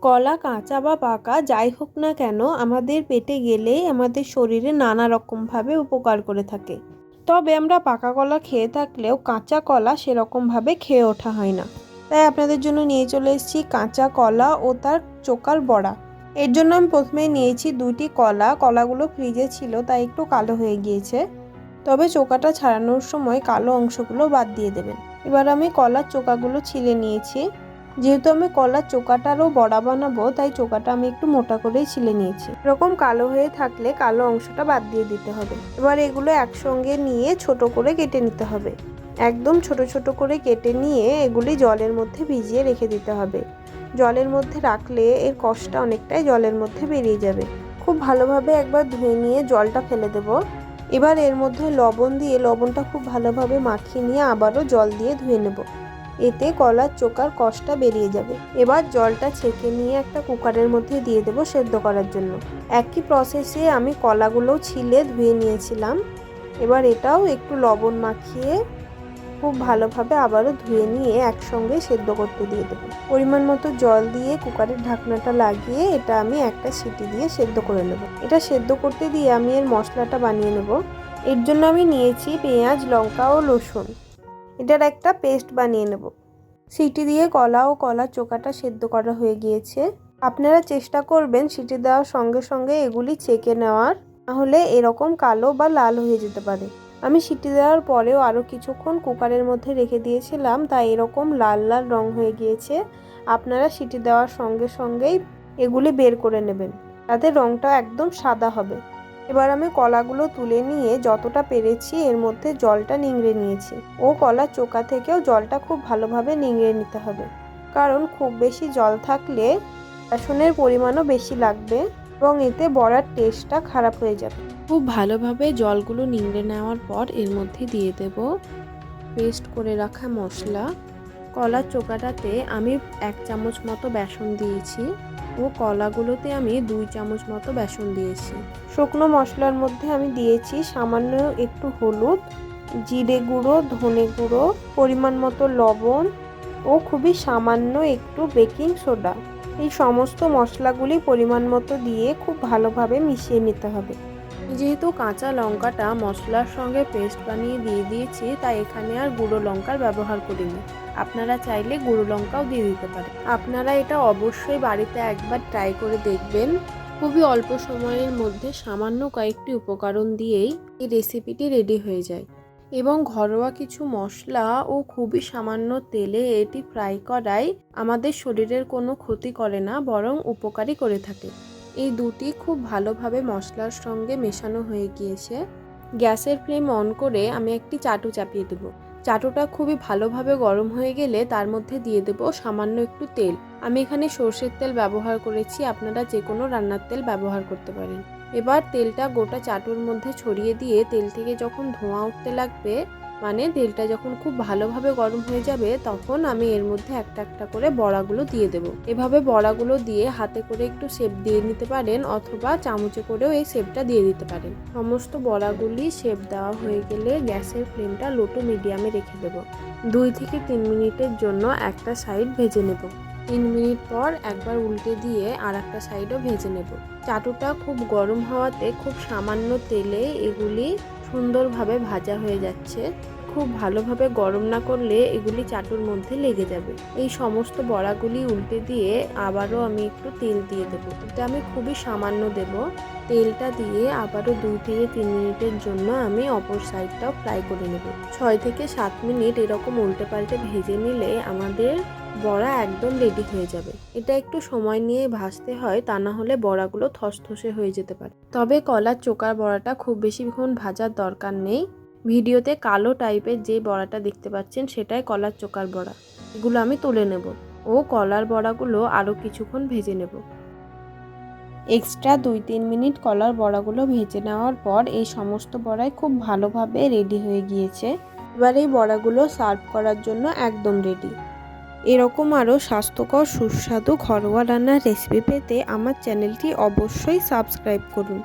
কলা কাঁচা বা পাকা যাই হোক না কেন আমাদের পেটে গেলে আমাদের শরীরে নানা রকমভাবে উপকার করে থাকে। তবে আমরা পাকা কলা খেয়ে থাকলেও কাঁচা কলা সেরকমভাবে খেয়ে ওঠা হয় না। তাই আপনাদের জন্য নিয়ে চলে এসেছি কাঁচা কলা ও তার চোকার বড়া। এর জন্য আমি প্রথমেই নিয়েছি 2টি কলা। কলাগুলো ফ্রিজে ছিল তাই একটু কালো হয়ে গিয়েছে, তবে চোকাটা ছাড়ানোর সময় কালো অংশগুলো বাদ দিয়ে দেবেন। এবার আমি কলার চোকাগুলো ছিলে নিয়েছি। যেহেতু আমি কলার চোকাটারও বড়া বানাবো তাই চোকাটা আমি একটু মোটা করেই ছিলে নিয়েছি। এরকম কালো হয়ে থাকলে কালো অংশটা বাদ দিয়ে দিতে হবে। এবার এগুলো একসঙ্গে নিয়ে ছোট করে কেটে নিতে হবে। একদম ছোট ছোট করে কেটে নিয়ে এগুলি জলের মধ্যে ভিজিয়ে রেখে দিতে হবে। জলের মধ্যে রাখলে এর কষটা অনেকটাই জলের মধ্যে বেরিয়ে যাবে। খুব ভালোভাবে একবার ধুয়ে নিয়ে জলটা ফেলে দেব। এবার এর মধ্যে লবণ দিয়ে লবণটা খুব ভালোভাবে মাখিয়ে নিয়ে আবারও জল দিয়ে ধুয়ে নেব। এতে কলার চোকার কষটা বেরিয়ে যাবে। এবার জলটা ছেঁকে নিয়ে একটা কুকারের মধ্যে দিয়ে দেবো সেদ্ধ করার জন্য। একই প্রসেসে আমি কলাগুলোও ছিলে ধুয়ে নিয়েছিলাম। এবার এটাও একটু লবণ মাখিয়ে খুব ভালোভাবে আবারও ধুয়ে নিয়ে একসঙ্গে সেদ্ধ করতে দিয়ে দেবো। পরিমাণ মতো জল দিয়ে কুকারের ঢাকনাটা লাগিয়ে এটা আমি একটা সিটি দিয়ে সেদ্ধ করে নেব। এটা সেদ্ধ করতে দিয়ে আমি এর মশলাটা বানিয়ে নেব। এর জন্য আমি নিয়েছি পেঁয়াজ, লঙ্কা ও রসুন। এটার একটা পেস্ট বানিয়ে নেব। সিটি দিয়ে কলা ও কলার চোকাটা সেদ্ধ করা হয়ে গিয়েছে। আপনারা চেষ্টা করবেন সিটি দেওয়ার সঙ্গে সঙ্গে এগুলি ছেঁকে নেওয়ার, নাহলে এরকম কালো বা লাল হয়ে যেতে পারে। আমি সিটি দেওয়ার পরেও আরও কিছুক্ষণ কুকারের মধ্যে রেখে দিয়েছিলাম, তাই এরকম লাল লাল রং হয়ে গিয়েছে। আপনারা সিটি দেওয়ার সঙ্গে সঙ্গেই এগুলি বের করে নেবেন, তাতে রংটা একদম সাদা হবে। এবার আমি কলাগুলো তুলে নিয়ে যতটা পেরেছি এর মধ্যে জলটা নিংড়ে নিয়েছি ও কলার চোকা থেকেও জলটা খুব ভালোভাবে নিংড়ে নিতে হবে, কারণ খুব বেশি জল থাকলে বেসনের পরিমাণও বেশি লাগবে এবং এতে বড়ার টেস্টটা খারাপ হয়ে যাবে। খুব ভালোভাবে জলগুলো নিংড়ে নেওয়ার পর এর মধ্যে দিয়ে দেব পেস্ট করে রাখা মশলা। কলার চোকাটাতে আমি 1 চামচ মতো বেসন দিয়েছি ও কলাগুলোতে আমি 2 চামচ মতো বেসন দিয়েছি। শুকনো মশলার মধ্যে আমি দিয়েছি সামান্য একটু হলুদ, জিরে গুঁড়ো, ধনে গুঁড়ো, পরিমাণ মতো লবণ ও খুবই সামান্য একটু বেকিং সোডা। এই সমস্ত মশলাগুলি পরিমাণ মতো দিয়ে খুব ভালোভাবে মিশিয়ে নিতে হবে। যেহেতু কাঁচা লঙ্কাটা মশলার সঙ্গে পেস্ট বানিয়ে দিয়ে দিয়েছি, তাই এখানে আর গুঁড়ো লঙ্কার ব্যবহার করিনি। আপনারা চাইলে গুঁড়ো লঙ্কাও দিয়ে দিতে পারেন। আপনারা এটা অবশ্যই বাড়িতে একবার ট্রাই করে দেখবেন। খুবই অল্প সময়ের মধ্যে সামান্য কয়েকটি উপকরণ দিয়েই এই রেসিপিটি রেডি হয়ে যায় এবং ঘরোয়া কিছু মশলা ও খুবই সামান্য তেলে এটি ফ্রাই করায় আমাদের শরীরের কোনো ক্ষতি করে না, বরং উপকারী করে থাকে। এই দুটি খুব ভালোভাবে মশলার সঙ্গে মেশানো হয়ে গিয়েছে। গ্যাসের ফ্লেম অন করে আমি একটি চাটু চাপিয়ে দেবো। চাটুটা খুবই ভালোভাবে গরম হয়ে গেলে তার মধ্যে দিয়ে দেব সামান্য একটু তেল। আমি এখানে সর্ষের তেল ব্যবহার করেছি, আপনারা যে কোনো রান্নার তেল ব্যবহার করতে পারেন। এবার তেলটা গোটা চাটুর মধ্যে ছড়িয়ে দিয়ে তেল থেকে যখন ধোঁয়া উঠতে লাগবে, মানে তেলটা যখন খুব ভালোভাবে গরম হয়ে যাবে, তখন আমি এর মধ্যে একটা একটা করে বড়াগুলো দিয়ে দেব। এভাবে বড়াগুলো দিয়ে হাতে করে একটু শেপ দিয়ে নিতে পারেন অথবা চামচে করেও এই শেপটা দিয়ে দিতে পারেন। সমস্ত বড়াগুলি শেপ দেওয়া হয়ে গেলে গ্যাসের ফ্লেমটা লো টু মিডিয়ামে রেখে দেব। 2 থেকে 3 মিনিটের জন্য একটা সাইড ভেজে নেব। 3 মিনিট পর একবার উল্টে দিয়ে আর একটা সাইডও ভেজে নেব। চাটুটা খুব গরম হওয়াতে খুব সামান্য তেলে এগুলি সুন্দরভাবে ভাজা হয়ে যাচ্ছে। খুব ভালোভাবে গরম না করলে এগুলি চাটুর মধ্যে লেগে যাবে। এই সমস্ত বড়াগুলি উল্টে দিয়ে আবারও আমি একটু তেল দিয়ে দেবো। এটা আমি খুবই সামান্য দেব। তেলটা দিয়ে আবারও 2 থেকে 3 মিনিটের জন্য আমি অপর সাইডটাও ফ্রাই করে নেব। 6 থেকে 7 মিনিট এরকম উল্টে পাল্টে ভেজে নিলে আমাদের বড়া একদম রেডি হয়ে যাবে। এটা একটু সময় নিয়ে ভাজতে হয়, তা না হলে বড়াগুলো থসথসে হয়ে যেতে পারে। তবে কলার চোকার বড়াটা খুব বেশিক্ষণ ভাজার দরকার নেই। ভিডিওতে কালো টাইপের যে বড়াটা দেখতে পাচ্ছেন সেটাই কলার চোকার বড়া। এগুলো আমি তুলে নেব ও কলার বড়াগুলো আরও কিছুক্ষণ ভেজে নেব। এক্সট্রা 2-3 মিনিট কলার বড়াগুলো ভেজে নেওয়ার পর এই সমস্ত বড়াই খুব ভালোভাবে রেডি হয়ে গিয়েছে। এবার এই বড়াগুলো সার্ভ করার জন্য একদম রেডি। এরকম আরও স্বাস্থ্যকর সুস্বাদু ঘরোয়া রান্নার রেসিপি পেতে আমার চ্যানেলটি অবশ্যই সাবস্ক্রাইব করুন।